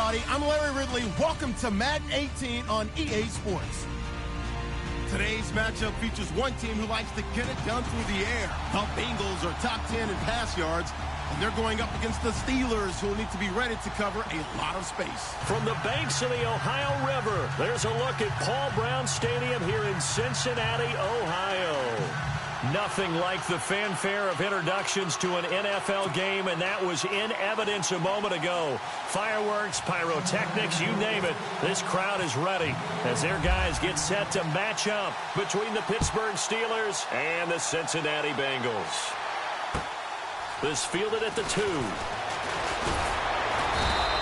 everybody. I'm Larry Ridley. Welcome to Madden 18 on EA Sports. Today's matchup features one team who likes to get it done through the air. The Bengals are top 10 in pass yards, and they're going up against the Steelers, who will need to be ready to cover a lot of space. From the banks of the Ohio River, there's a look at Paul Brown Stadium here in Cincinnati, Ohio. Nothing like the fanfare of introductions to an NFL game, and that was in evidence a moment ago. Fireworks, pyrotechnics, you name it. This crowd is ready as their guys get set to match up between the Pittsburgh Steelers and the Cincinnati Bengals. This fielded at the 2.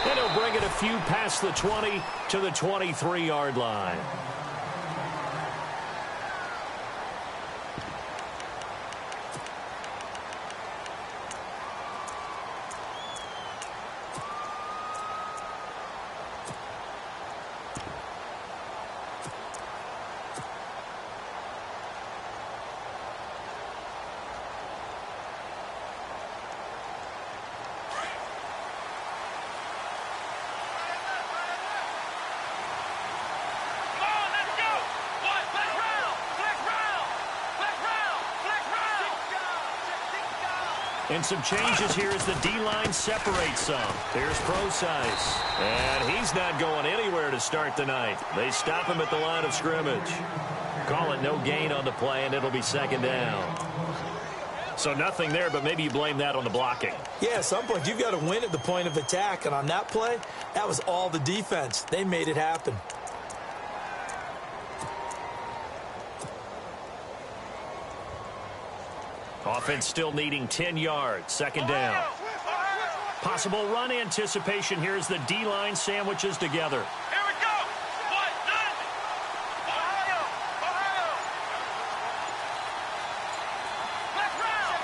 And he'll bring it a few past the 20 to the 23-yard line. And some changes here as the D-line separates some. Here's Procise. And he's not going anywhere to start the night. They stop him at the line of scrimmage. Call it no gain on the play, and it'll be second down. So nothing there, but maybe you blame that on the blocking. Yeah, at some point you've got to win at the point of attack. And on that play, that was all the defense. They made it happen. Offense still needing 10 yards. Second down. Possible run anticipation here as the D-line sandwiches together. Here we go. One, done. Ohio. Flex round.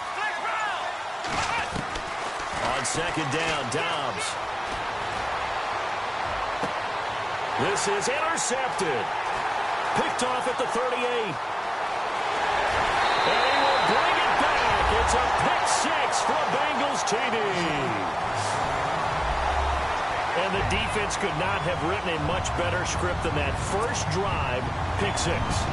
On second down, Dobbs. This is intercepted. Picked off at the 38. And he will bring it back. It's a pick six for a Bengals TD. And the defense could not have written a much better script than that. First drive, pick six.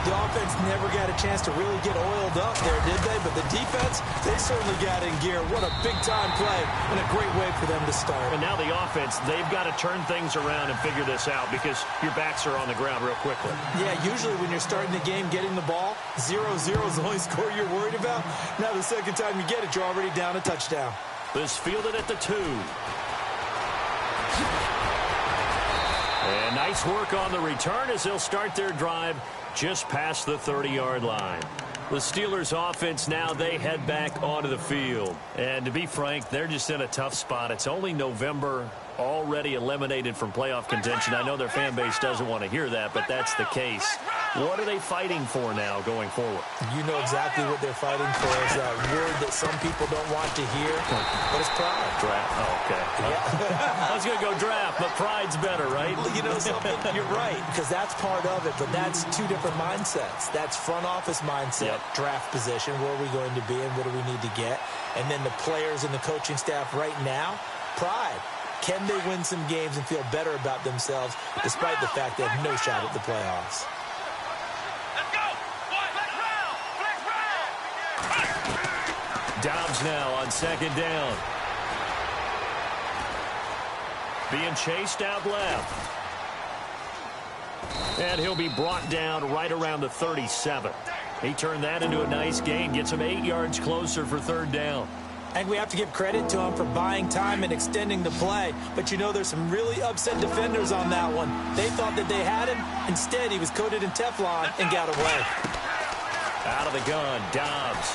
The offense never got a chance to really get oiled up there, did they? But the defense, they certainly got in gear. What a big-time play and a great way for them to start. And now the offense, they've got to turn things around and figure this out because your backs are on the ground real quickly. Yeah, usually when you're starting the game, getting the ball, 0-0 is the only score you're worried about. Now the second time you get it, you're already down a touchdown. This fielded at the 2. And nice work on the return as they'll start their drive just past the 30-yard line. The Steelers offense now, they head back onto the field. And to be frank, they're just in a tough spot. It's only November, already eliminated from playoff contention. I know their fan base doesn't want to hear that, but that's the case. What are they fighting for now going forward? You know exactly what they're fighting for. Is that word that some people don't want to hear, but it's pride. Draft. Oh, okay. Yeah. I was going to go draft, but pride's better, right? You know something? You're right, because that's part of it, but that's two different mindsets. That's front office mindset, draft position, where are we going to be and what do we need to get? And then the players and the coaching staff right now, pride. Can they win some games and feel better about themselves despite the fact they have no shot at the playoffs? Let's go. One, flex round. Dobbs now on second down. Being chased out left. And he'll be brought down right around the 37. He turned that into a nice gain, gets him 8 yards closer for third down. And we have to give credit to him for buying time and extending the play. But you know, there's some really upset defenders on that one. They thought that they had him. Instead, he was coated in Teflon and got away. Out of the gun, Dobbs.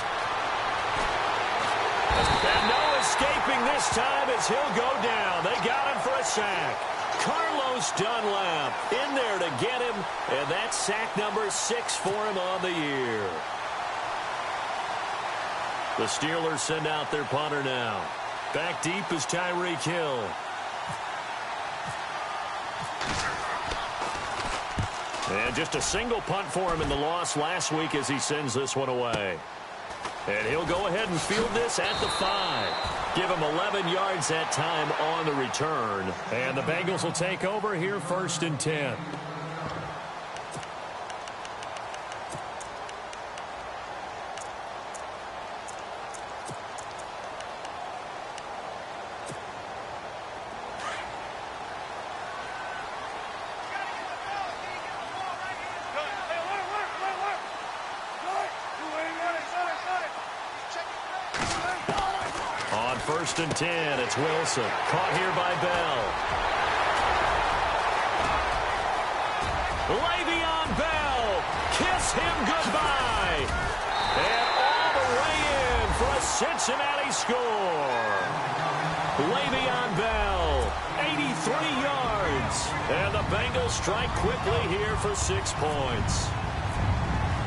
And no escaping this time as he'll go down. They got him for a sack. Carlos Dunlap in there to get him, and that's sack number 6 for him on the year. The Steelers send out their punter now. Back deep is Tyreek Hill. And just a single punt for him in the loss last week as he sends this one away. And he'll go ahead and field this at the 5. Give him 11 yards that time on the return. And the Bengals will take over here 1st and 10. On 1st and 10, it's Wilson. Caught here by Bell. Le'Veon Bell. Kiss him goodbye. And all the way in for a Cincinnati score. Le'Veon Bell, 83 yards. And the Bengals strike quickly here for 6 points.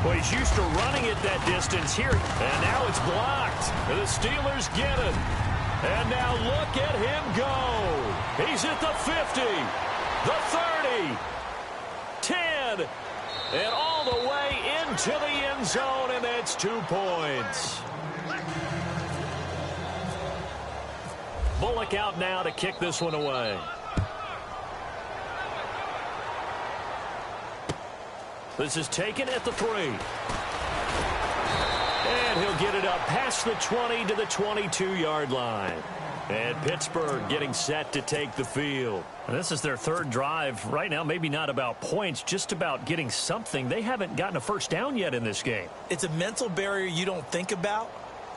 Well, he's used to running it that distance here. And now it's blocked. The Steelers get it. And now look at him go. He's at the 50, the 30, 10, and all the way into the end zone, and that's 2 points. Bullock out now to kick this one away. This is taken at the 3. And he'll get it up past the 20 to the 22-yard line. And Pittsburgh getting set to take the field. And this is their 3rd drive. Right now, maybe not about points, just about getting something. They haven't gotten a first down yet in this game. It's a mental barrier you don't think about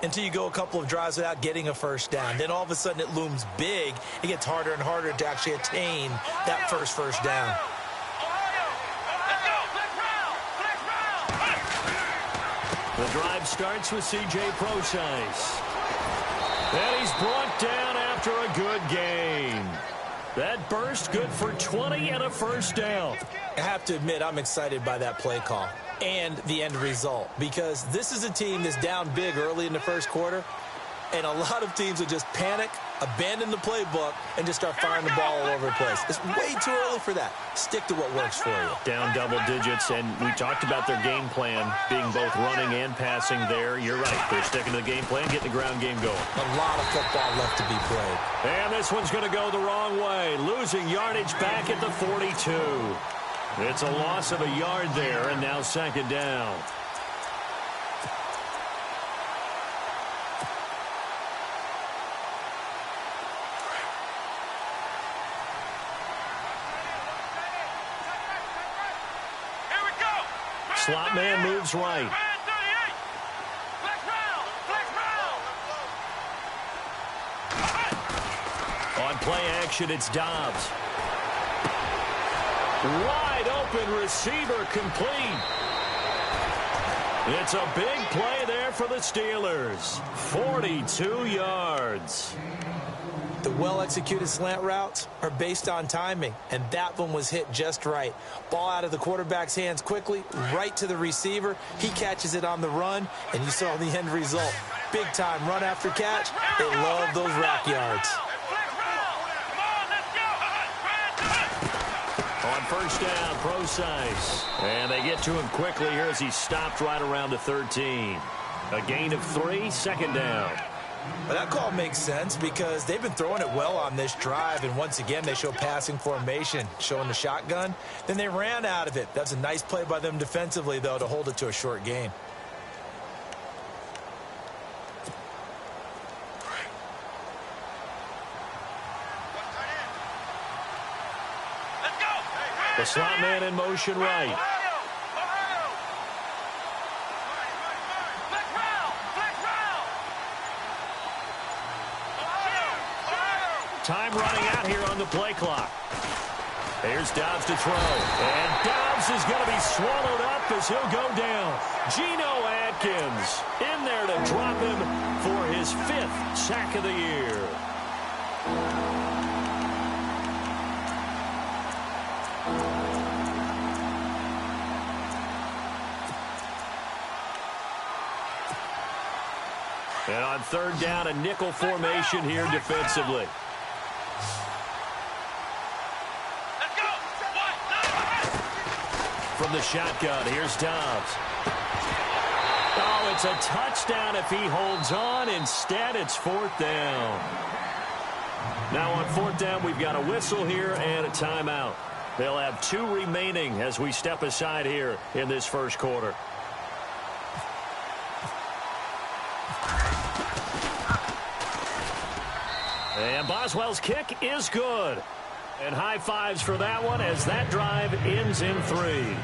until you go a couple of drives without getting a first down. Then all of a sudden it looms big. It gets harder and harder to actually attain that first down. The drive starts with C.J. Procise. And he's brought down after a good game. That burst good for 20 and a first down. I have to admit, I'm excited by that play call and the end result, because this is a team that's down big early in the first quarter, and a lot of teams will just panic, abandon the playbook, and just start firing the ball all over the place. It's way too early for that. Stick to what works for you. Down double digits, and we talked about their game plan being both running and passing there. You're right. They're sticking to the game plan, getting the ground game going. A lot of football left to be played. And this one's going to go the wrong way. Losing yardage back at the 42. It's a loss of a yard there, and now 2nd down. Slot man moves right. On play action, it's Dobbs. Wide open receiver complete. It's a big play there for the Steelers. 42 yards. The well-executed slant routes are based on timing, and that one was hit just right. Ball out of the quarterback's hands quickly, right to the receiver. He catches it on the run, and you saw the end result. Big-time run after catch. They love those rack yards. On 1st down, Procise. And they get to him quickly here as he stopped right around the 13. A gain of 3, 2nd down. Well, that call makes sense because they've been throwing it well on this drive, and once again they show passing formation, showing the shotgun. Then they ran out of it. That's a nice play by them defensively, though, to hold it to a short gain. The slot man in motion right. Time running out here on the play clock. Here's Dobbs to throw. And Dobbs is going to be swallowed up as he'll go down. Geno Atkins in there to drop him for his 5th sack of the year. And on 3rd down, a nickel formation here defensively. From the shotgun, here's Dobbs. Oh, it's a touchdown if he holds on. Instead, it's fourth down. Now on fourth down, we've got a whistle here and a timeout. They'll have 2 remaining as we step aside here in this first quarter. And Boswell's kick is good. And high fives for that one as that drive ends in 3.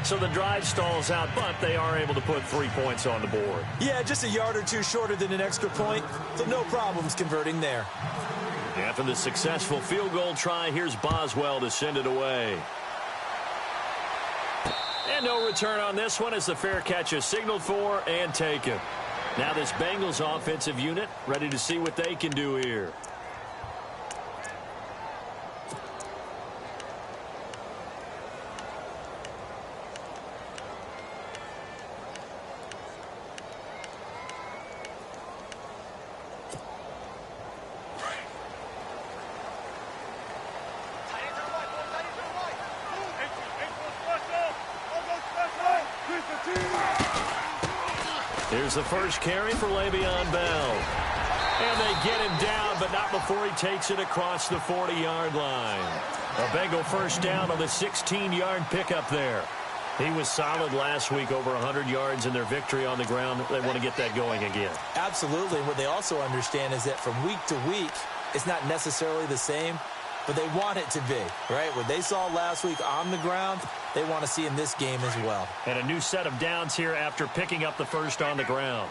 So the drive stalls out, but they are able to put 3 points on the board. Yeah, just a yard or 2 shorter than an extra point, so no problems converting there. After the successful field goal try, here's Boswell to send it away. And no return on this one as the fair catch is signaled for and taken. Now this Bengals offensive unit ready to see what they can do here. Here's the first carry for Le'Veon Bell. And they get him down, but not before he takes it across the 40-yard line. A Bengal first down on the 16-yard pickup there. He was solid last week, over 100 yards in their victory on the ground. They want to get that going again. Absolutely. What they also understand is that from week to week, it's not necessarily the same, but they want it to be, right? What they saw last week on the ground, they want to see in this game as well. And a new set of downs here after picking up the first on the ground.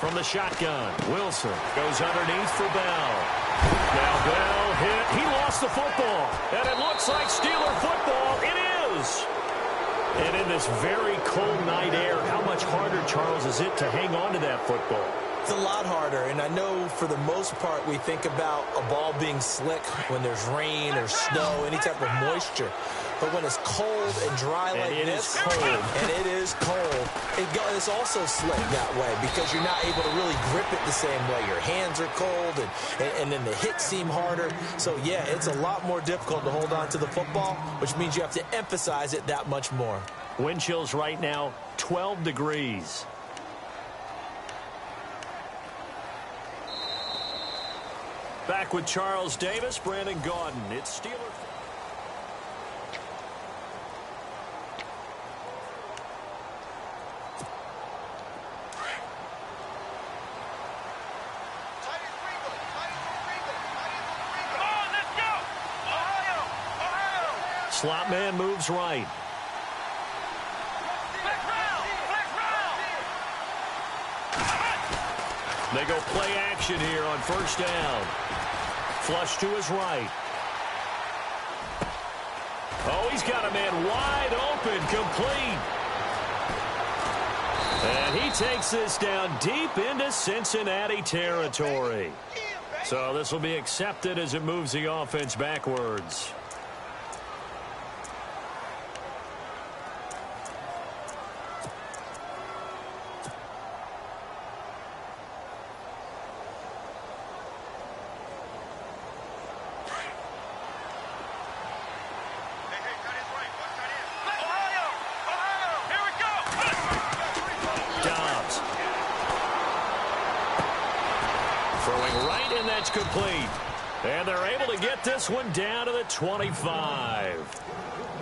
From the shotgun, Wilson goes underneath for Bell. Now Bell hit. He lost the football. And it looks like Steeler football. It is. And in this very cold night air, how much harder, Charles, is it to hang on to that football? It's a lot harder, and I know for the most part we think about a ball being slick when there's rain or snow, any type of moisture. But when it's cold and dry like this, and it is cold, it's also slick that way because you're not able to really grip it the same way. Your hands are cold, and then the hits seem harder. So, yeah, it's a lot more difficult to hold on to the football, which means you have to emphasize it that much more. Wind chills right now, 12 degrees. Back with Charles Davis, Brandon Gaudin. It's Steelers. Slot man moves right. They go play action here on first down. Flush to his right. Oh, he's got a man wide open, complete. And he takes this down deep into Cincinnati territory. So this will be accepted as it moves the offense backwards. Complete. And they're able to get this one down to the 25.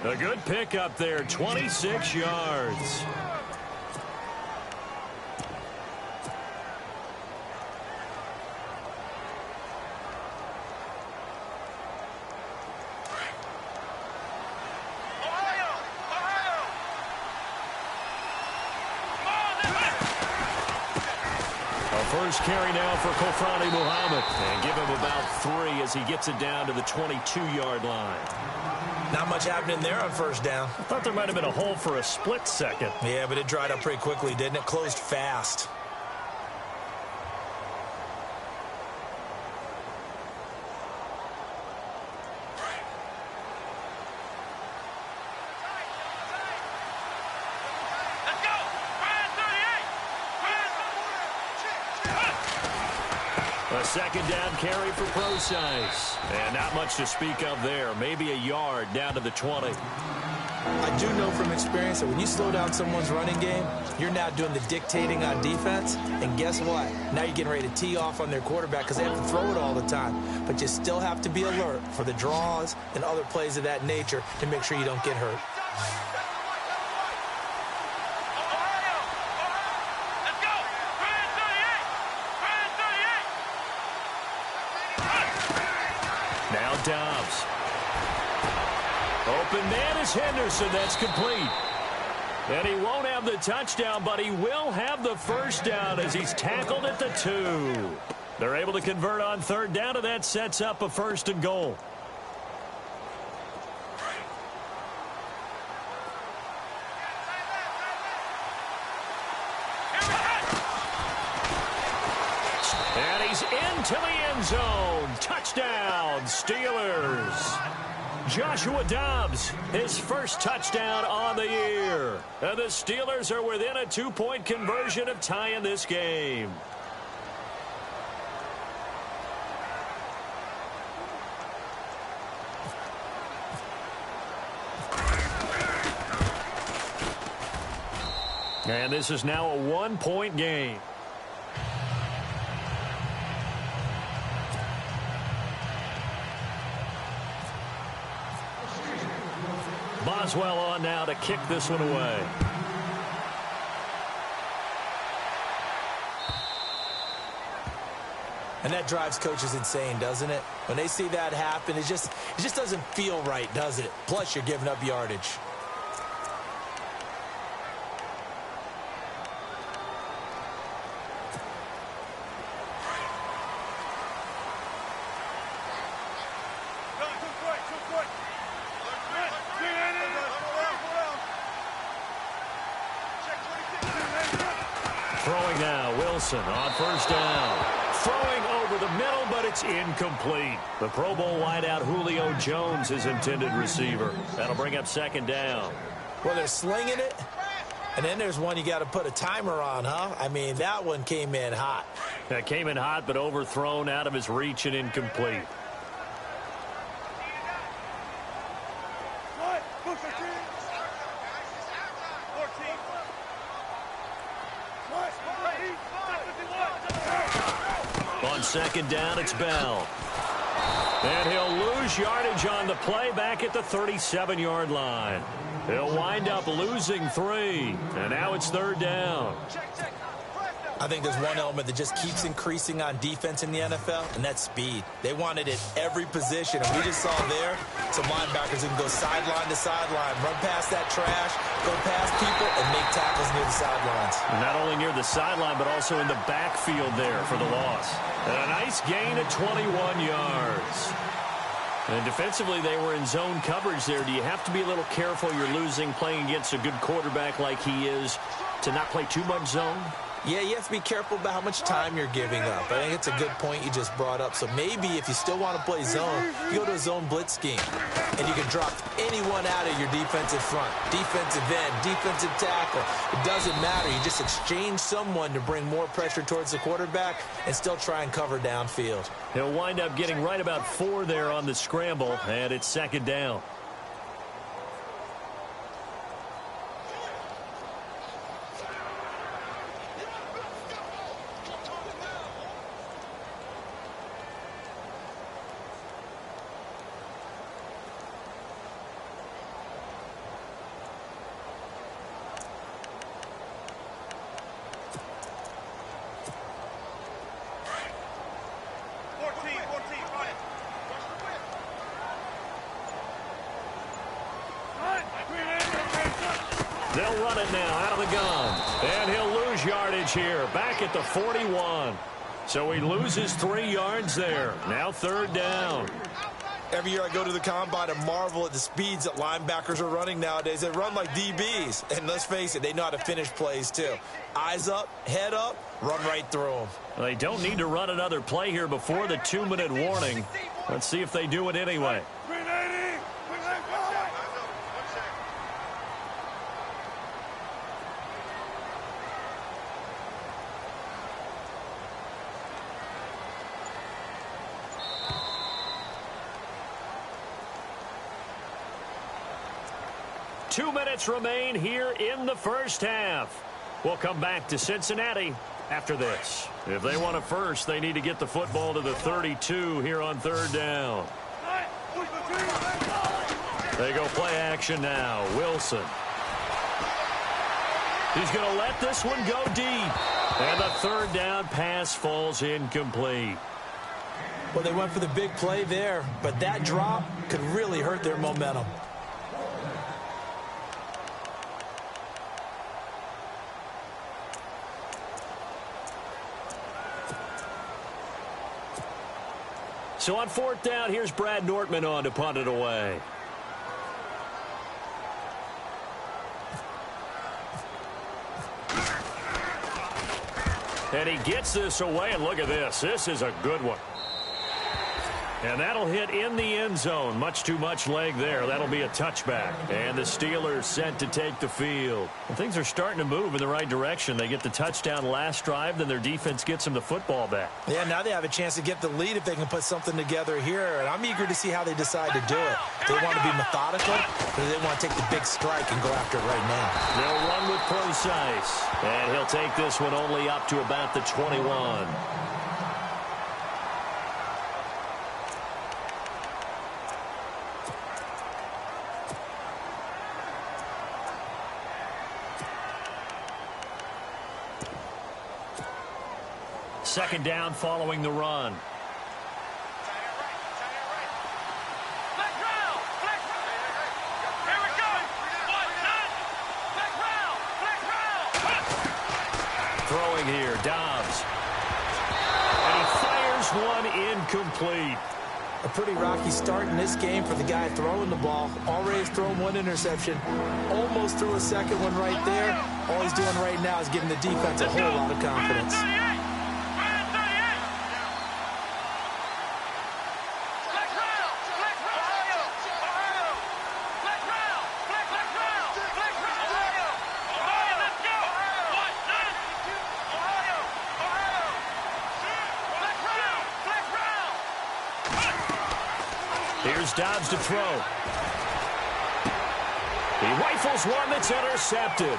A good pickup there, 26 yards. First carry now for Kofrani Muhammad. And give him about 3 as he gets it down to the 22-yard line. Not much happening there on first down. I thought there might have been a hole for a split second. Yeah, but it dried up pretty quickly, didn't it? Closed fast. A second down carry for Procise. And not much to speak of there. Maybe a yard down to the 20. I do know from experience that when you slow down someone's running game, you're now doing the dictating on defense. And guess what? Now you're getting ready to tee off on their quarterback because they have to throw it all the time. But you still have to be alert for the draws and other plays of that nature to make sure you don't get hurt. Now Dobbs. Open man is Henderson. That's complete. And he won't have the touchdown, but he will have the first down as he's tackled at the 2. They're able to convert on third down, and that sets up a 1st and goal. And he's into the end zone. Touchdown, Steelers. Joshua Dobbs, his first touchdown on the year. And the Steelers are within a 2-point conversion of tying this game. And this is now a 1-point game. Boswell on now to kick this one away. And that drives coaches insane, doesn't it? When they see that happen, it just doesn't feel right, does it? Plus, you're giving up yardage. Throwing now, Wilson on first down. Throwing over the middle, but it's incomplete. The Pro Bowl wideout Julio Jones is intended receiver. That'll bring up second down. Well, they're slinging it, and then there's one you got to put a timer on, huh? I mean, that one came in hot. That came in hot, but overthrown, out of his reach, and incomplete. On second down, it's Bell. And he'll lose yardage on the play back at the 37-yard line. He'll wind up losing 3. And now it's third down. I think there's one element that just keeps increasing on defense in the NFL, and that's speed. They want it at every position, and we just saw there some linebackers who can go sideline to sideline, run past that trash, go past people, and make tackles near the sidelines. Not only near the sideline, but also in the backfield there for the loss. And a nice gain of 21 yards. And defensively, they were in zone coverage there. Do you have to be a little careful? You're losing playing against a good quarterback like he is to not play too much zone? Yeah, you have to be careful about how much time you're giving up. I think it's a good point you just brought up. So maybe if you still want to play zone, you go to a zone blitz scheme. And you can drop anyone out of your defensive front. Defensive end, defensive tackle. It doesn't matter. You just exchange someone to bring more pressure towards the quarterback and still try and cover downfield. He'll wind up getting right about 4 there on the scramble, and it's second down. They'll run it now out of the gun. And he'll lose yardage here, back at the 41. So he loses 3 yards there. Now third down. Every year I go to the combine and marvel at the speeds that linebackers are running nowadays. They run like DBs. And let's face it, they know how to finish plays too. Eyes up, head up, run right through them. Well, they don't need to run another play here before the 2-minute warning. Let's see if they do it anyway. 2 minutes remain here in the first half. We'll come back to Cincinnati after this. If they want a first, they need to get the football to the 32 here on third down. They go play action now. Wilson. He's going to let this one go deep. And the third down pass falls incomplete. Well, they went for the big play there, but that drop could really hurt their momentum. So on fourth down, here's Brad Nortman on to punt it away. And he gets this away, and look at this. This is a good one. And that'll hit in the end zone. Much too much leg there. That'll be a touchback. And the Steelers set to take the field. Well, things are starting to move in the right direction. They get the touchdown last drive, then their defense gets them the football back. Yeah, now they have a chance to get the lead if they can put something together here. And I'm eager to see how they decide to do it. They want to be methodical, or they want to take the big strike and go after it right now. They'll run with precise. And he'll take this one only up to about the 21. Second down following the run. Throwing here, Dobbs. And he fires one incomplete. A pretty rocky start in this game for the guy throwing the ball. Already has thrown one interception. Almost threw a second one right there. All he's doing right now is giving the defense a whole lot of confidence. Here's Dobbs to throw. He rifles one that's intercepted.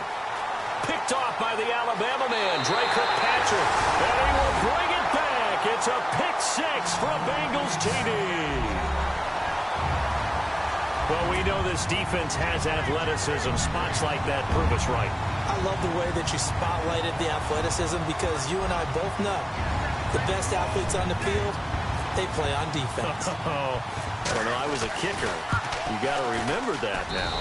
Picked off by the Alabama man, Dre Kirkpatrick. And he will bring it back. It's a pick six for a Bengals TD. Well, we know this defense has athleticism. Spots like that prove us right. I love the way that you spotlighted the athleticism because you and I both know the best athletes on the field, they play on defense. Well, no, I was a kicker. You got to remember that now.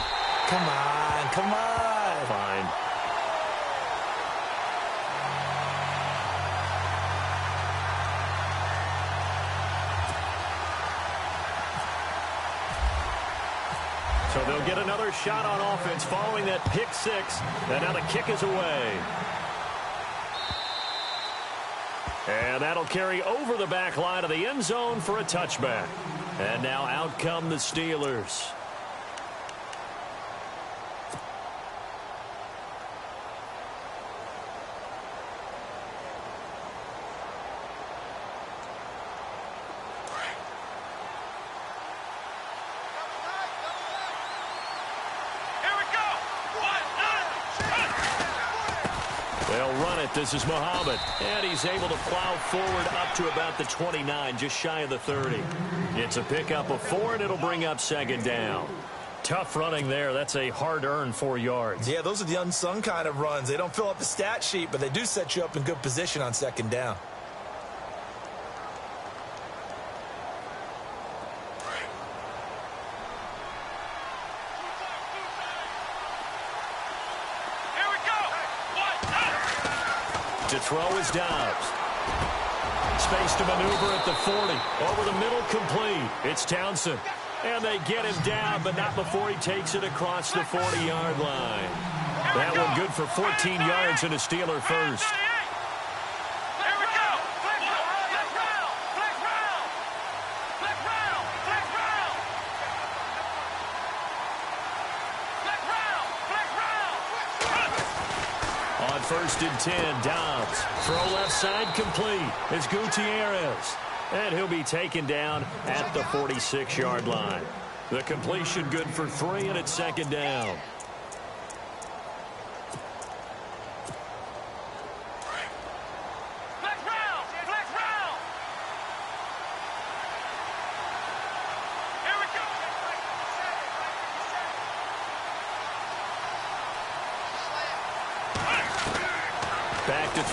Come on, come on. Fine. So they'll get another shot on offense following that pick six. And now the kick is away. And that'll carry over the back line of the end zone for a touchback. And now out come the Steelers. They'll run it. This is Muhammad. And he's able to plow forward up to about the 29, just shy of the 30. It's a pickup of 4, and it'll bring up second down. Tough running there. That's a hard-earned 4 yards. Yeah, those are the unsung kind of runs. They don't fill up the stat sheet, but they do set you up in good position on second down. To throw is Dobbs. Space to maneuver at the 40. Over the middle, complete. It's Townsend. And they get him down, but not before he takes it across the 40-yard line. That one good for 14 yards and a Steeler first. First and 10, Dobbs. Throw left side complete. It's Gutierrez. And he'll be taken down at the 46-yard line. The completion good for 3, and it's second down.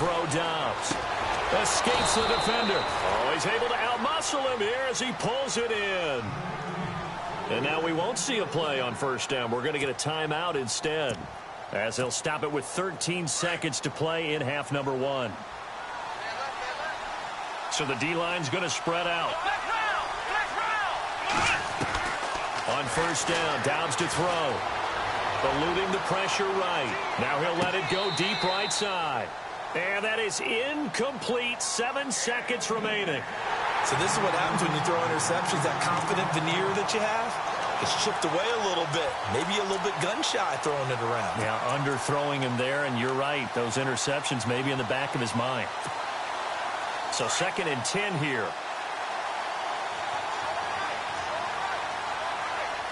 throw, Dobbs. Escapes the defender. Oh, he's able to outmuscle him here as he pulls it in. And now we won't see a play on first down. We're going to get a timeout instead, as they'll stop it with 13 seconds to play in half number 1. So the D-line's going to spread out. On first down, Dobbs to throw. Eluding the pressure right. Now he'll let it go deep right side. And that is incomplete. 7 seconds remaining. So this is what happens when you throw interceptions. That confident veneer that you have, it's chipped away a little bit. Maybe a little bit gun-shy throwing it around. Yeah, underthrowing him there, and you're right. Those interceptions may be in the back of his mind. So 2nd and 10 here.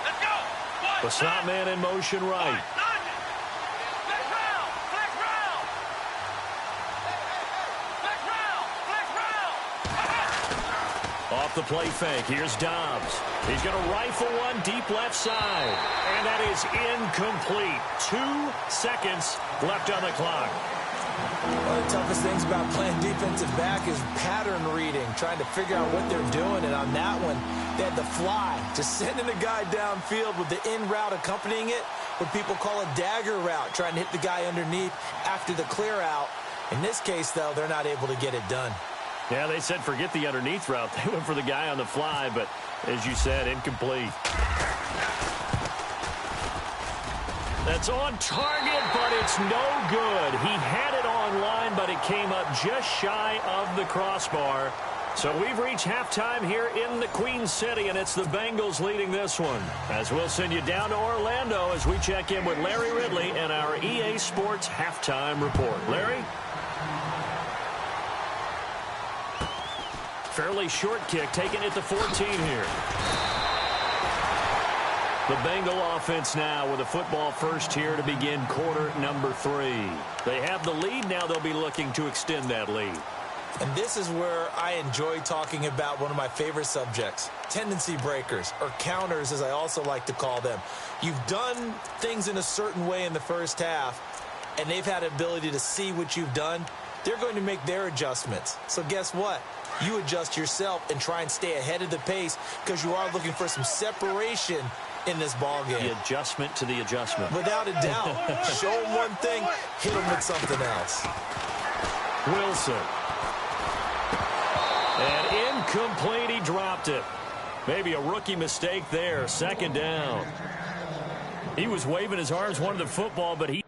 Let's go. The slot man in motion right. Off the play fake, here's Dobbs. He's going to rifle one deep left side. And that is incomplete. 2 seconds left on the clock. One of the toughest things about playing defensive back is pattern reading, trying to figure out what they're doing. And on that one, they had the fly, just sending a guy downfield with the in route accompanying it, what people call a dagger route, trying to hit the guy underneath after the clear out. In this case, though, they're not able to get it done. Yeah, they said forget the underneath route. They went for the guy on the fly, but as you said, incomplete. That's on target, but it's no good. He had it on line, but it came up just shy of the crossbar. So we've reached halftime here in the Queen City, and it's the Bengals leading this one. As we'll send you down to Orlando as we check in with Larry Ridley and our EA Sports halftime report. Larry? Fairly short kick, taken at the 14 here. The Bengal offense now with a football first here to begin quarter number 3. They have the lead. Now they'll be looking to extend that lead. And this is where I enjoy talking about one of my favorite subjects, tendency breakers, or counters as I also like to call them. You've done things in a certain way in the first half, and they've had an ability to see what you've done. They're going to make their adjustments. So guess what? You adjust yourself and try and stay ahead of the pace because you are looking for some separation in this ball game. The adjustment to the adjustment. Without a doubt. Show them one thing, hit them with something else. Wilson. And incomplete, he dropped it. Maybe a rookie mistake there. 2nd down. He was waving his arms, wanted the football, but he...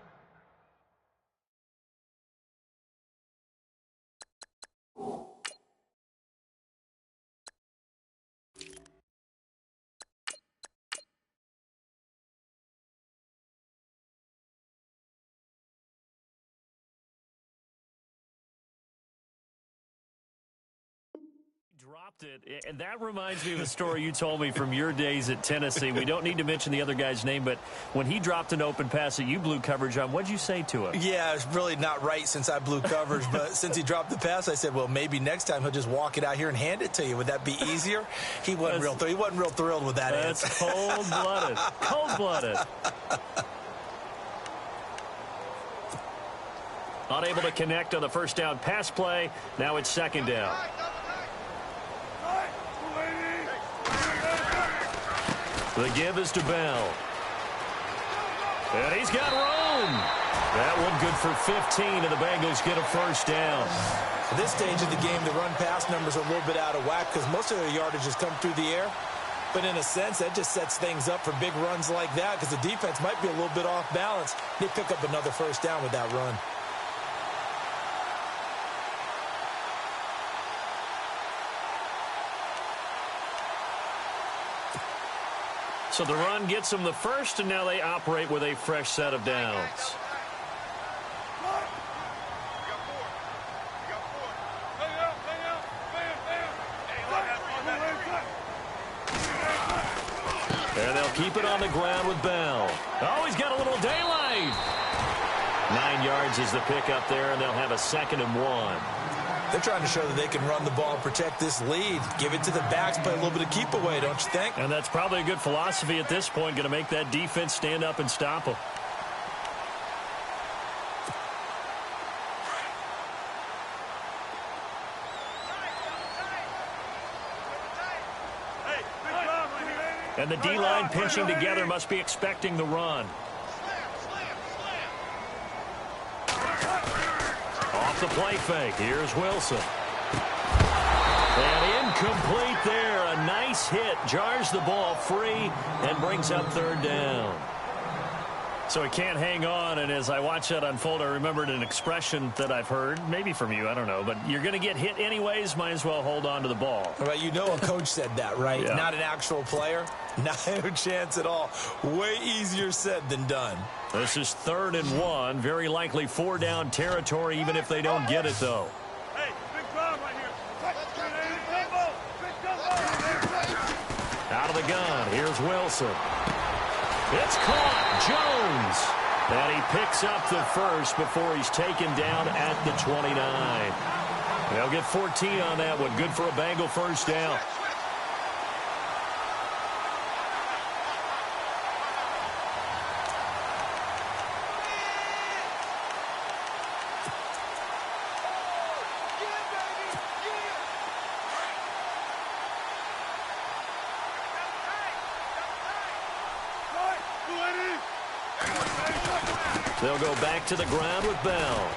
dropped it, and that reminds me of a story you told me from your days at Tennessee. We don't need to mention the other guy's name, but when he dropped an open pass that you blew coverage on, what'd you say to him? Yeah, it's really not right since I blew coverage, but since he dropped the pass, I said, well, maybe next time he'll just walk it out here and hand it to you. Would that be easier? He wasn't real thrilled with that answer. That's cold-blooded. Cold-blooded. Unable to connect on the first down pass play. Now it's 2nd down. The give is to Bell. And he's got room. That one good for 15, and the Bengals get a first down. At this stage of the game, the run-pass numbers are a little bit out of whack because most of their yardage has come through the air. But in a sense, that just sets things up for big runs like that because the defense might be a little bit off balance. They pick up another first down with that run. So the run gets them the first, and now they operate with a fresh set of downs. And they'll keep it on the ground with Bell. Oh, he's got a little daylight. 9 yards is the pickup there, and they'll have a 2nd and 1. They're trying to show that they can run the ball and protect this lead. Give it to the backs, play a little bit of keep away, don't you think? And that's probably a good philosophy at this point, going to make that defense stand up and stop them. And the D-line pinching together must be expecting the run. Off the play fake. Here's Wilson. And incomplete there. A nice hit. Jars the ball free and brings up third down. So he can't hang on, and as I watch that unfold, I remembered an expression that I've heard, maybe from you, I don't know, but you're going to get hit anyways, might as well hold on to the ball. Well, you know a coach said that, right? Yeah. Not an actual player. No chance at all. Way easier said than done. This is 3rd and 1, very likely 4-down territory, even if they don't get it, though. Hey, big crowd right here. Out of the gun, here's Wilson. It's caught. Jones. And he picks up the first before he's taken down at the 29. They'll get 14 on that one. Good for a Bengal first down. They'll go back to the ground with Bell.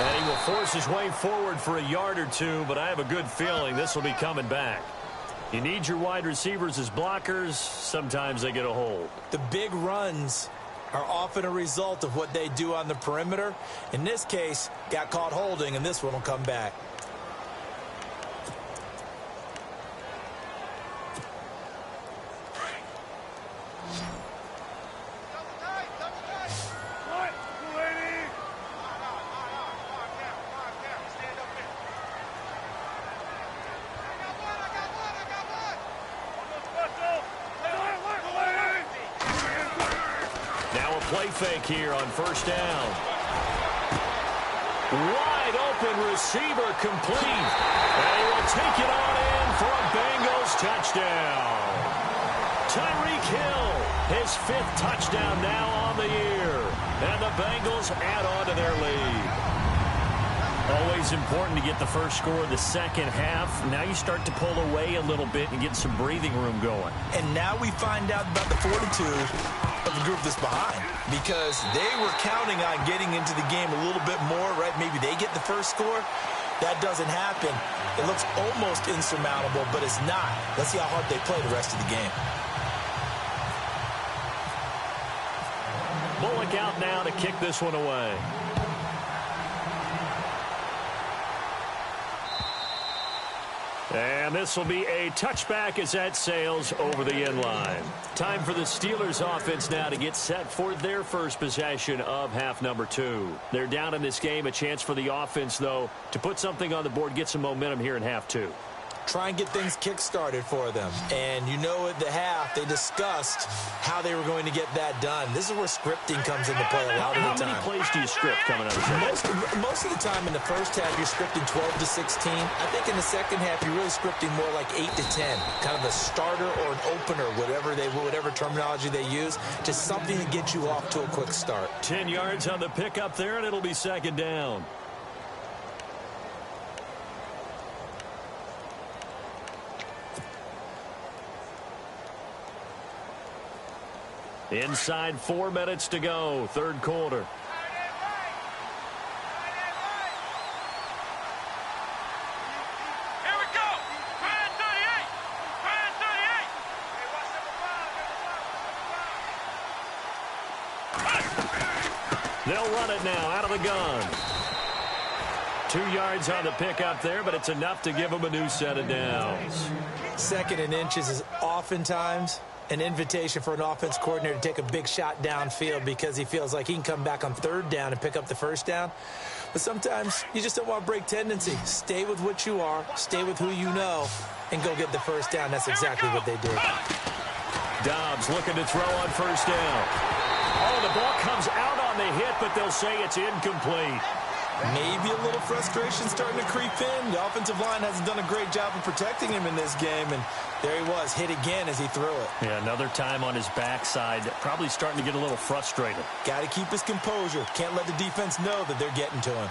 And he will force his way forward for a yard or two, but I have a good feeling this will be coming back. You need your wide receivers as blockers. Sometimes they get a hold. The big runs are often a result of what they do on the perimeter. In this case, got caught holding, and this one will come back. Play fake here on first down. Wide open receiver complete. And he will take it on in for a Bengals touchdown. Tyreek Hill, his 5th touchdown now on the year. And the Bengals add on to their lead. Always important to get the first score of the second half. Now you start to pull away a little bit and get some breathing room going. And now we find out about the fortitude of the group that's behind, because they were counting on getting into the game a little bit more, right? Maybe they get the first score. That doesn't happen. It looks almost insurmountable, but it's not. Let's see how hard they play the rest of the game. Bullock out now to kick this one away. And this will be a touchback as that sails over the end line. Time for the Steelers offense now to get set for their first possession of half number 2. They're down in this game. A chance for the offense, though, to put something on the board, get some momentum here in half 2. Try and get things kick-started for them. And you know at the half, they discussed how they were going to get that done. This is where scripting comes into play a lot of the time. How many plays do you script coming out of the Most of the time in the first half, you're scripting 12 to 16. I think in the second half, you're really scripting more like 8 to 10. Kind of a starter or an opener, whatever terminology they use. Just something to get you off to a quick start. 10 yards on the pickup there, and it'll be second down. Inside 4 minutes to go, third quarter. Here we go. Fire 38. Fire 38. They'll run it now out of the gun. 2 yards on the pickup there, but it's enough to give them a new set of downs. 2nd and inches is oftentimes an invitation for an offense coordinator to take a big shot downfield because he feels like he can come back on 3rd down and pick up the first down. But sometimes you just don't want to break tendency. Stay with what you are, stay with who you know, and go get the first down. That's exactly what they did. Dobbs looking to throw on first down. Oh, the ball comes out on the hit, but they'll say it's incomplete. Maybe a little frustration starting to creep in. The offensive line hasn't done a great job of protecting him in this game, and there he was, hit again as he threw it. Yeah, another time on his backside, probably starting to get a little frustrated. Got to keep his composure. Can't let the defense know that they're getting to him.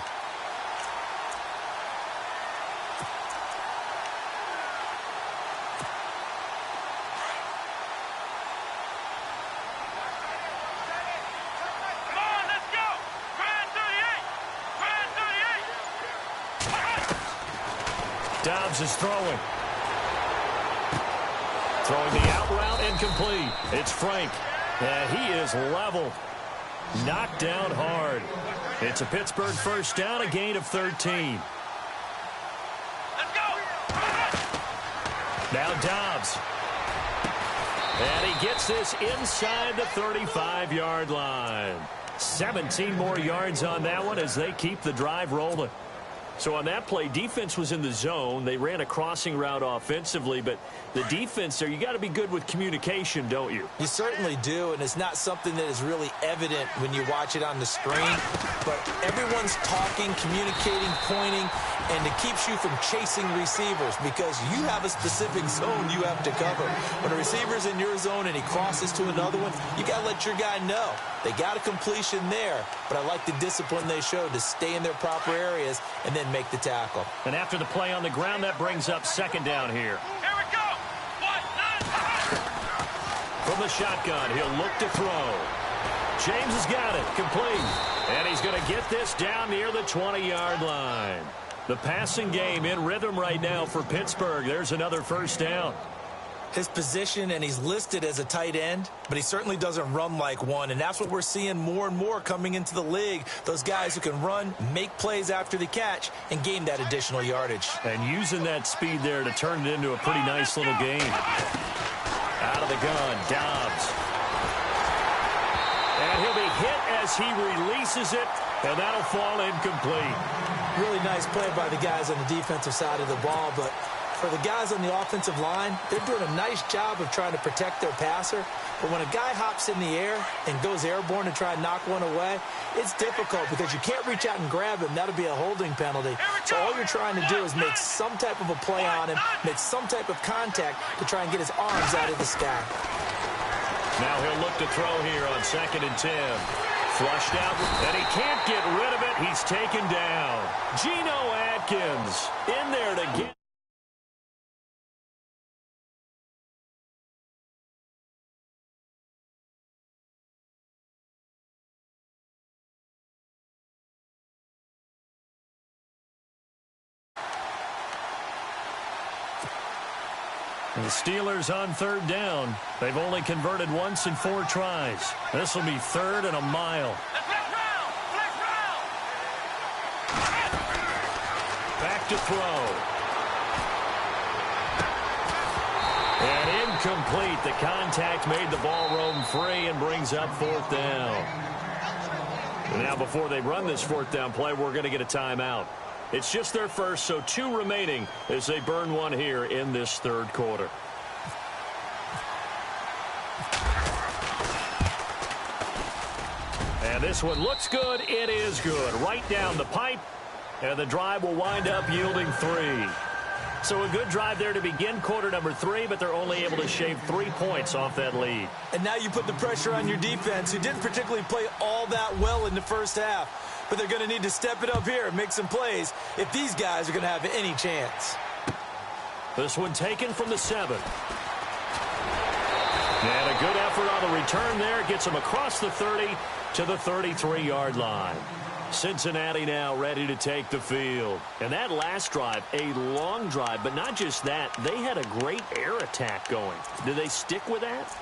Dobbs is throwing. Throwing the out route, incomplete. It's Frank. And he is leveled. Knocked down hard. It's a Pittsburgh first down, a gain of 13. Let's go. Now Dobbs. And he gets this inside the 35-yard line. 17 more yards on that one as they keep the drive rolling. So on that play, defense was in the zone. They ran a crossing route offensively, but the defense there, you got to be good with communication, don't you? You certainly do, and it's not something that is really evident when you watch it on the screen. But everyone's talking, communicating, pointing, and it keeps you from chasing receivers because you have a specific zone you have to cover. When a receiver's in your zone and he crosses to another one, you got to let your guy know. They got a completion there, but I like the discipline they showed to stay in their proper areas and then make the tackle. And after the play on the ground, that brings up second down here. Here we go. 1, 9. From the shotgun, he'll look to throw. James has got it, complete. And he's going to get this down near the 20-yard line. The passing game in rhythm right now for Pittsburgh. There's another first down. His position, and he's listed as a tight end, but he certainly doesn't run like one, and that's what we're seeing more and more coming into the league. Those guys who can run, make plays after the catch, and gain that additional yardage. And using that speed there to turn it into a pretty nice little game. Out of the gun, Dobbs. And he'll be hit as he releases it, and that'll fall incomplete. Really nice play by the guys on the defensive side of the ball, but for the guys on the offensive line, they're doing a nice job of trying to protect their passer. But when a guy hops in the air and goes airborne to try and knock one away, it's difficult because you can't reach out and grab him. That'll be a holding penalty. So all you're trying to do is make some type of a play on him, make some type of contact to try and get his arms out of the sky. Now he'll look to throw here on 2nd and 10. Flushed out, and he can't get rid of it. He's taken down. Geno Atkins in there to get. The Steelers on 3rd down. They've only converted once in 4 tries. This will be 3rd and a mile. Let's round. Back to throw. And incomplete. The contact made the ball roam free and brings up 4th down. Now before they run this 4th down play, we're going to get a timeout. It's just their first, so 2 remaining as they burn one here in this 3rd quarter. And this one looks good. It is good. Right down the pipe, and the drive will wind up yielding 3. So a good drive there to begin quarter number 3, but they're only able to shave 3 points off that lead. And now you put the pressure on your defense, who didn't particularly play all that well in the first half. But they're going to need to step it up here and make some plays if these guys are going to have any chance. This one taken from the 7. And a good effort on the return there. Gets them across the 30 to the 33-yard line. Cincinnati now ready to take the field. And that last drive, a long drive, but not just that. They had a great air attack going. Do they stick with that?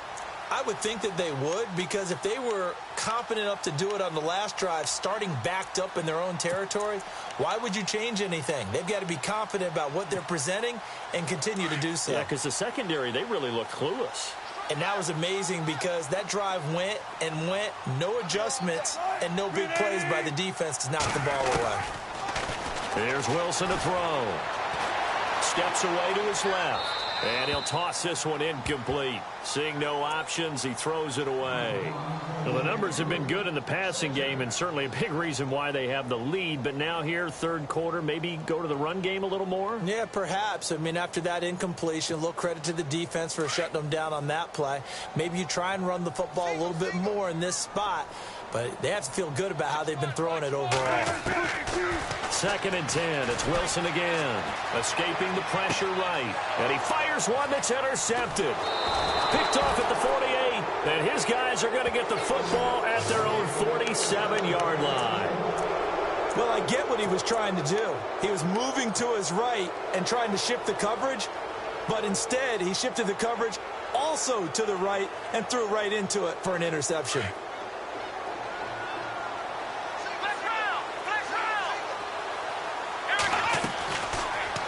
I would think that they would, because if they were confident enough to do it on the last drive, starting backed up in their own territory, why would you change anything? They've got to be confident about what they're presenting and continue to do so. Yeah, because the secondary, they really look clueless. And that was amazing because that drive went and went, no adjustments, and no big plays by the defense to knock the ball away. Here's Wilson to throw. Steps away to his left. And he'll toss this one incomplete. Seeing no options, he throws it away. Well, the numbers have been good in the passing game, and certainly a big reason why they have the lead. But now here, 3rd quarter, maybe go to the run game a little more? Yeah, perhaps. I mean, after that incompletion, a little credit to the defense for shutting them down on that play. Maybe you try and run the football a little bit more in this spot. But they have to feel good about how they've been throwing it overall. 2nd and 10. It's Wilson again. Escaping the pressure right. And he fires one that's intercepted. Picked off at the 48. And his guys are going to get the football at their own 47-yard line. Well, I get what he was trying to do. He was moving to his right and trying to shift the coverage, but instead he shifted the coverage also to the right and threw right into it for an interception.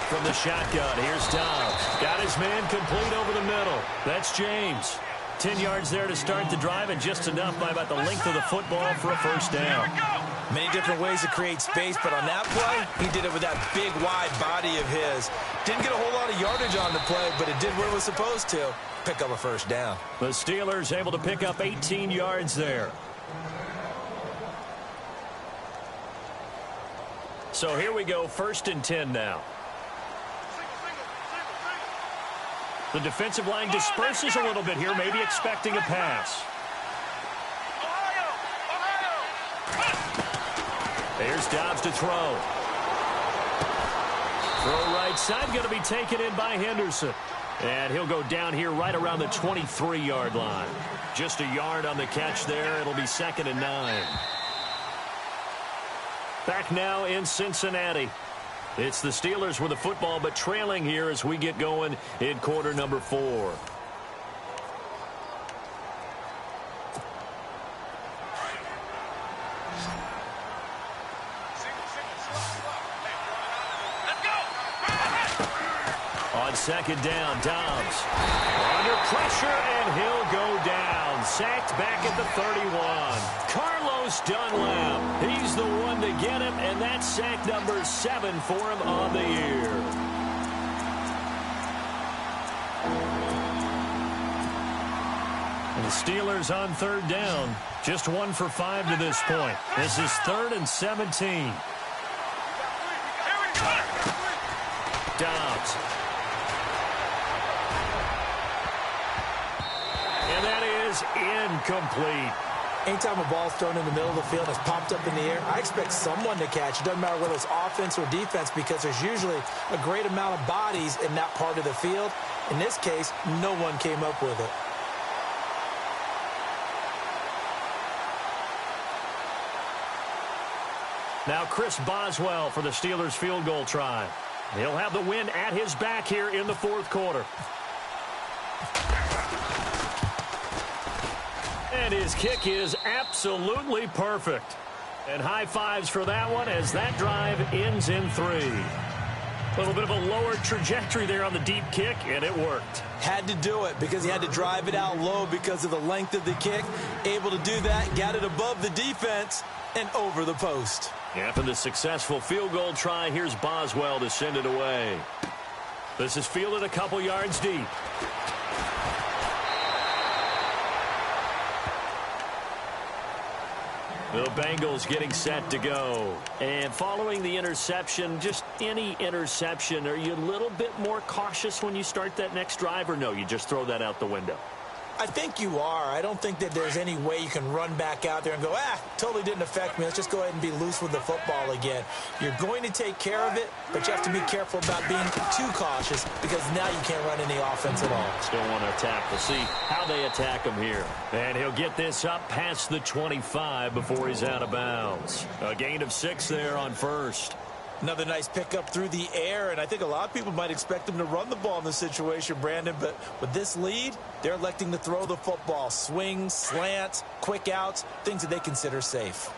From the shotgun, here's Dobbs. Got his man complete over the middle. That's James. 10 yards there to start the drive, and just enough by about the length of the football for a first down. Many different ways to create space, but on that play, he did it with that big, wide body of his. Didn't get a whole lot of yardage on the play, but it did what it was supposed to. Pick up a first down. The Steelers able to pick up 18 yards there. So here we go, 1st and 10 now. The defensive line disperses a little bit here, maybe expecting a pass. There's Dobbs to throw. Throw right side, going to be taken in by Henderson. And he'll go down here right around the 23-yard line. Just a yard on the catch there. It'll be 2nd and 9. Back now in Cincinnati. It's the Steelers with the football, but trailing here as we get going in quarter number 4. On 2nd down, Dobbs under pressure, and he'll go down. Sacked back at the 31. Carlos Dunlap, he's the one to get him, and that's sack number 7 for him on the year. And the Steelers on 3rd down, just 1 for 5 to this point. This is 3rd and 17. Dobbs. And that is incomplete. Anytime a ball's thrown in the middle of the field and it's popped up in the air, I expect someone to catch. It doesn't matter whether it's offense or defense, because there's usually a great amount of bodies in that part of the field. In this case, no one came up with it. Now Chris Boswell for the Steelers field goal try. He'll have the win at his back here in the 4th quarter. And his kick is absolutely perfect. And high fives for that one as that drive ends in 3. A little bit of a lower trajectory there on the deep kick, and it worked. Had to do it because he had to drive it out low because of the length of the kick. Able to do that, got it above the defense and over the post. After the successful field goal try, here's Boswell to send it away. This is fielded a couple yards deep. The Bengals getting set to go. And following the interception, just any interception, are you a little bit more cautious when you start that next drive, or no, you just throw that out the window? I think you are. I don't think that there's any way you can run back out there and go, totally didn't affect me. Let's just go ahead and be loose with the football again. You're going to take care of it, but you have to be careful about being too cautious because now you can't run any offense at all. Still want to attack. We'll see how they attack him here. And he'll get this up past the 25 before he's out of bounds. A gain of 6 there on 1st. Another nice pickup through the air, and I think a lot of people might expect him to run the ball in this situation, Brandon, but with this lead, they're electing to throw the football. Swings, slants, quick outs, things that they consider safe.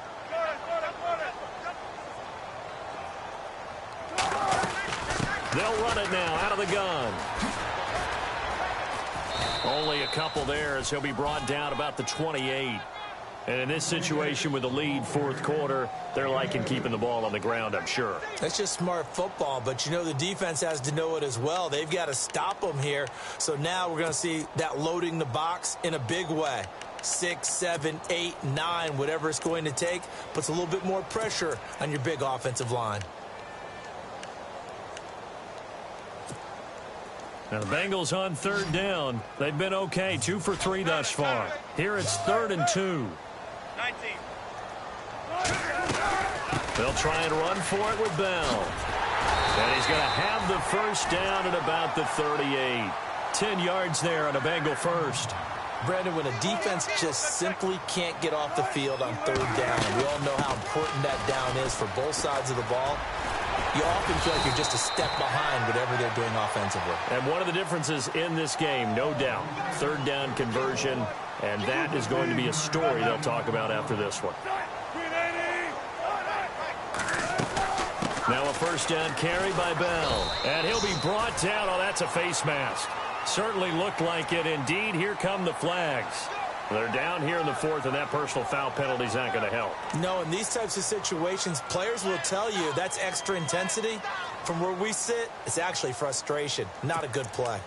They'll run it now out of the gun. Only a couple there as he'll be brought down about the 28. And in this situation with the lead 4th quarter, they're liking keeping the ball on the ground, I'm sure. That's just smart football, but you know the defense has to know it as well. They've got to stop them here. So now we're going to see that loading the box in a big way. 6, 7, 8, 9, whatever it's going to take, puts a little bit more pressure on your big offensive line. Now the Bengals on 3rd down. They've been okay, 2 for 3 thus far. Here it's 3rd and 2. 19. They'll try and run for it with Bell. And he's going to have the first down at about the 38. 10 yards there on a Bengal first. Brandon, when a defense just simply can't get off the field on third down, and we all know how important that down is for both sides of the ball, you often feel like you're just a step behind whatever they're doing offensively. And one of the differences in this game, no doubt, third down conversion, and that is going to be a story they'll talk about after this one. Now a first down carry by Bell. And he'll be brought down. Oh, that's a face mask. Certainly looked like it. Indeed, here come the flags. They're down here in the fourth, and that personal foul penalty is not going to help. No, in these types of situations, players will tell you that's extra intensity. From where we sit, it's actually frustration. Not a good play.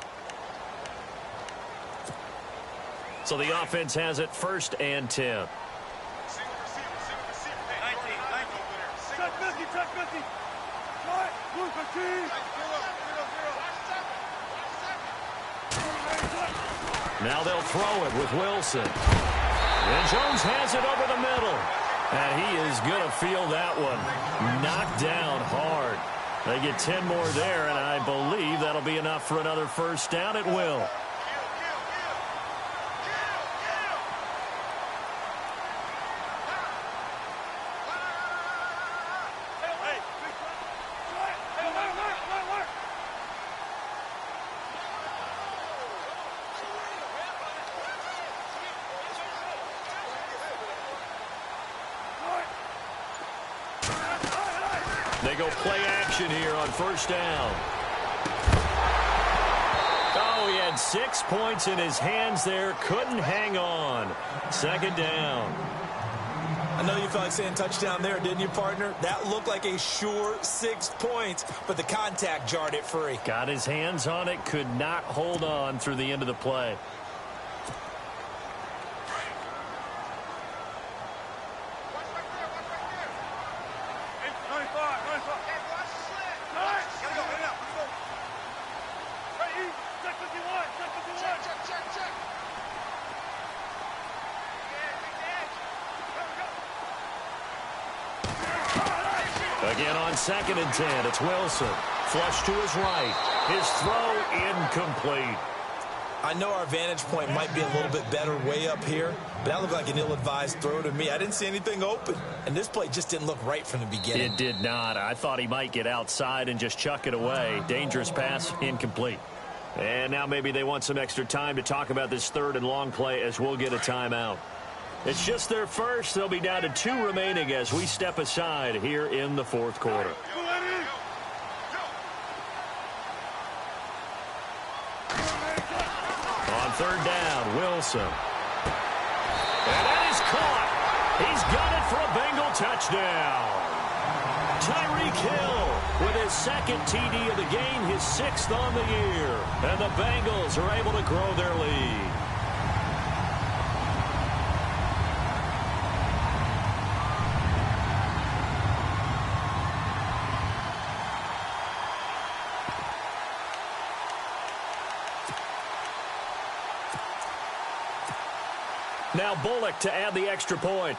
So the offense has it first and 10. Now they'll throw it with Wilson. And Jones has it over the middle. And he is going to feel that one. Knocked down hard. They get 10 more there, and I believe that'll be enough for another first down. It will. They go play action here on first down. Oh, he had 6 points in his hands there. Couldn't hang on. Second down. I know you felt like saying touchdown there, didn't you, partner? That looked like a sure 6 points, but the contact jarred it free. Got his hands on it. Could not hold on through the end of the play. Again on second and 10, it's Wilson. Flush to his right. His throw incomplete. I know our vantage point might be a little bit better way up here, but that looked like an ill-advised throw to me. I didn't see anything open, and this play just didn't look right from the beginning. It did not. I thought he might get outside and just chuck it away. Dangerous pass, incomplete. And now maybe they want some extra time to talk about this third and long play as we'll get a timeout. It's just their first. They'll be down to 2 remaining as we step aside here in the fourth quarter. On third down, Wilson. And that is caught. He's got it for a Bengal touchdown. Tyreek Hill with his second TD of the game, his 6th on the year. And the Bengals are able to grow their lead. Now Bullock to add the extra point.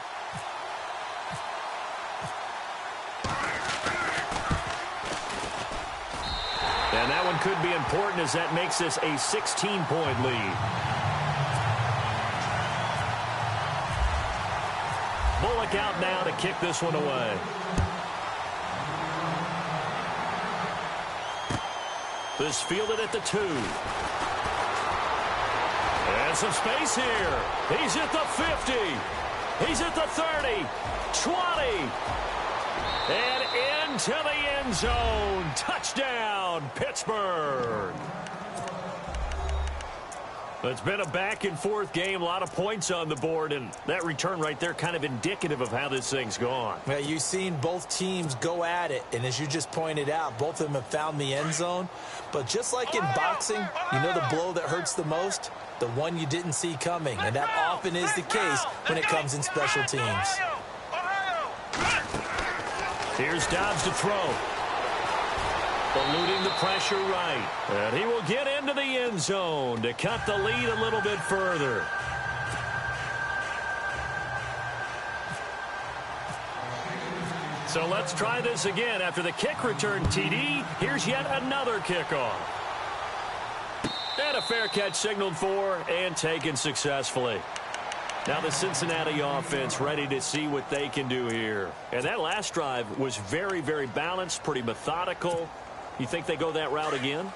And that one could be important as that makes this a 16-point lead. Bullock out now to kick this one away. This fielded at the 2. And some space here. He's at the 50. He's at the 30. 20. And into the end zone. Touchdown, Pittsburgh. It's been a back-and-forth game. A lot of points on the board. And that return right there kind of indicative of how this thing's gone. Well, you've seen both teams go at it. And as you just pointed out, both of them have found the end zone. But just like in boxing, you know the blow that hurts the most? The one you didn't see coming. And that often is the case when it comes in special teams. Here's Dobbs to throw. Eluding the pressure right. And he will get into the end zone to cut the lead a little bit further. So let's try this again. After the kick return TD, here's yet another kickoff. And a fair catch signaled for and taken successfully. Now the Cincinnati offense ready to see what they can do here. And that last drive was very, very balanced, pretty methodical. You think they go that route again?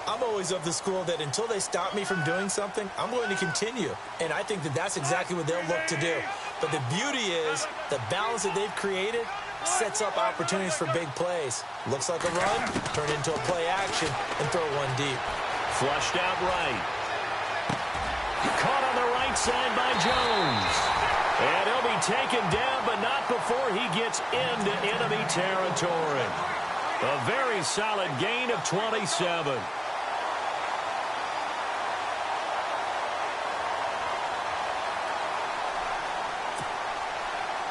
I'm always of the school that until they stop me from doing something, I'm going to continue. And I think that that's exactly what they'll look to do. But the beauty is the balance that they've created sets up opportunities for big plays. Looks like a run, turn into a play action, and throw one deep. Flushed out right. Caught on the right side by Jones. And he'll be taken down, but not before he gets into enemy territory. A very solid gain of 27.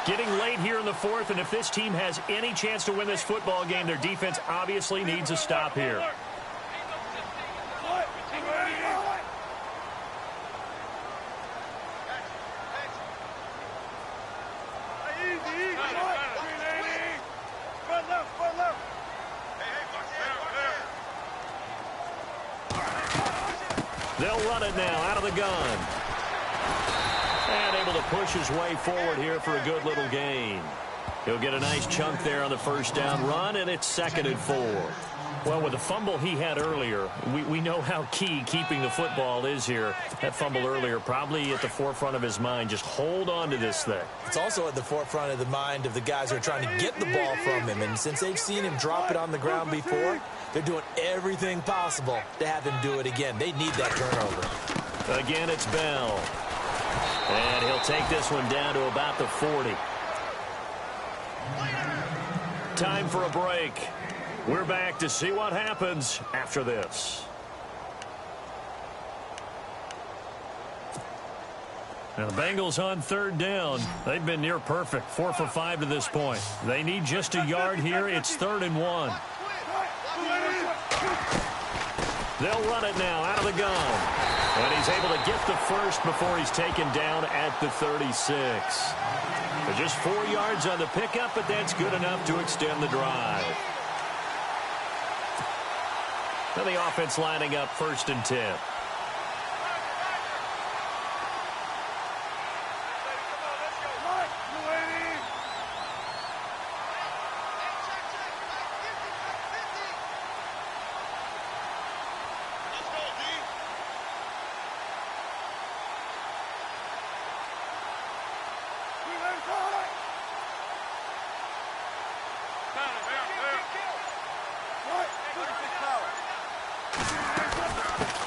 Getting late here in the fourth, and if this team has any chance to win this football game, their defense obviously needs a stop here. They'll run it now out of the gun. And able to push his way forward here for a good little gain. He'll get a nice chunk there on the first down run, and it's 2nd and 4. Well, with the fumble he had earlier, we know how key keeping the football is here. That fumble earlier probably at the forefront of his mind. Just hold on to this thing. It's also at the forefront of the mind of the guys who are trying to get the ball from him. And since they've seen him drop it on the ground before, they're doing everything possible to have him do it again. They need that turnover. Again, it's Bell. And he'll take this one down to about the 40. Time for a break. We're back to see what happens after this. Now the Bengals on 3rd down. They've been near perfect. 4 for 5 to this point. They need just a yard here. It's 3rd and 1. They'll run it now out of the gun. And he's able to get the first before he's taken down at the 36. They're just 4 yards on the pickup, but that's good enough to extend the drive. Now the offense lining up 1st and 10.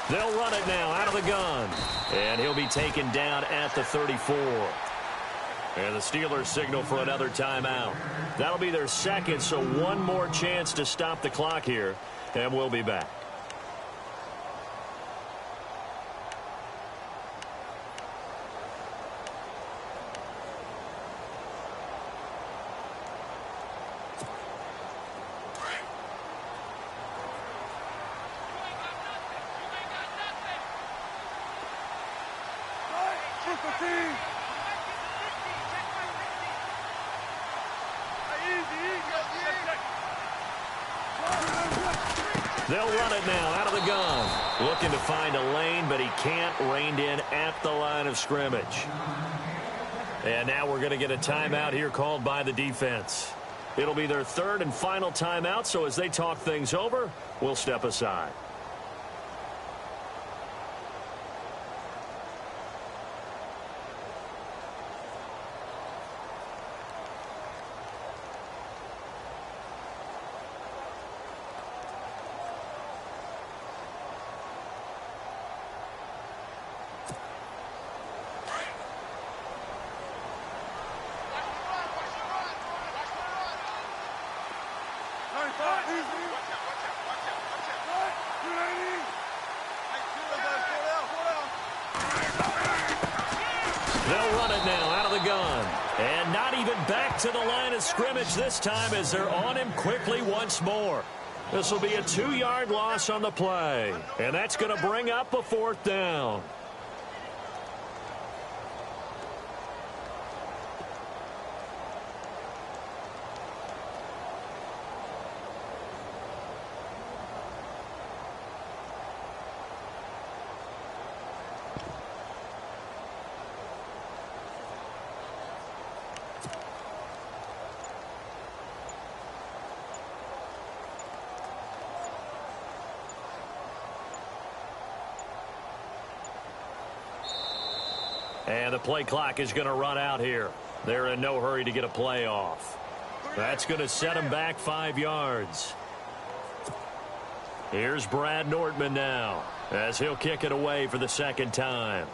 They'll run it now out of the gun. And he'll be taken down at the 34. And the Steelers signal for another timeout. That'll be their 2nd, so one more chance to stop the clock here. And we'll be back. They'll run it now out of the gun. Looking to find a lane, but he can't. Reined in at the line of scrimmage. And now we're going to get a timeout here called by the defense. It'll be their 3rd and final timeout, so as they talk things over, we'll step aside. They'll run it now out of the gun. And not even back to the line of scrimmage this time as they're on him quickly once more. This will be a 2-yard loss on the play. And that's going to bring up a 4th down. And the play clock is going to run out here. They're in no hurry to get a play off. That's going to set them back 5 yards. Here's Brad Nortman now as he'll kick it away for the second time.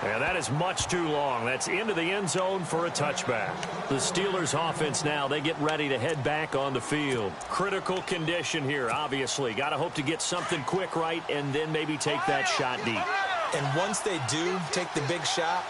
And that is much too long. That's into the end zone for a touchback. The Steelers offense now, they get ready to head back on the field. Critical condition here, obviously. Got to hope to get something quick right and then maybe take that shot deep. And once they do take the big shot,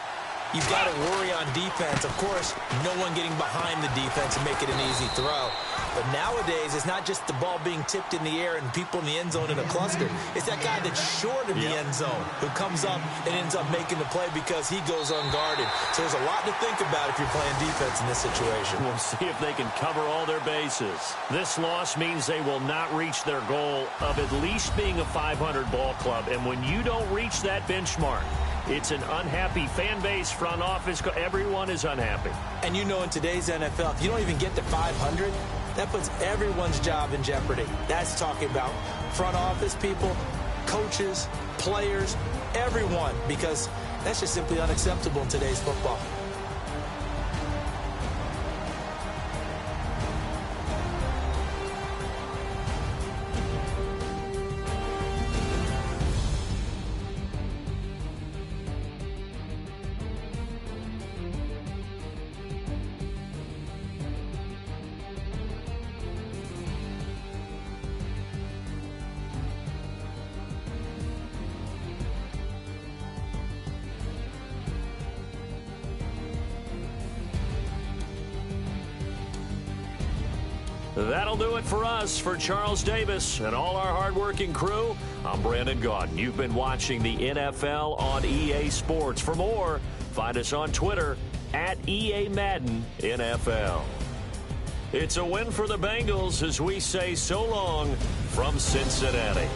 you've got to worry on defense. Of course, no one getting behind the defense and make it an easy throw. But nowadays, it's not just the ball being tipped in the air and people in the end zone in a cluster. It's that guy that's short of the end zone who comes up and ends up making the play because he goes unguarded. So there's a lot to think about if you're playing defense in this situation. We'll see if they can cover all their bases. This loss means they will not reach their goal of at least being a 500 ball club. And when you don't reach that benchmark, it's an unhappy fan base, front office. Everyone is unhappy. And you know in today's NFL, if you don't even get to 500, that puts everyone's job in jeopardy. That's talking about front office people, coaches, players, everyone, because that's just simply unacceptable in today's football. That'll do it for us. For Charles Davis and all our hardworking crew, I'm Brandon Gaudin. You've been watching the NFL on EA Sports. For more, find us on Twitter at EA Madden NFL. It's a win for the Bengals as we say so long from Cincinnati.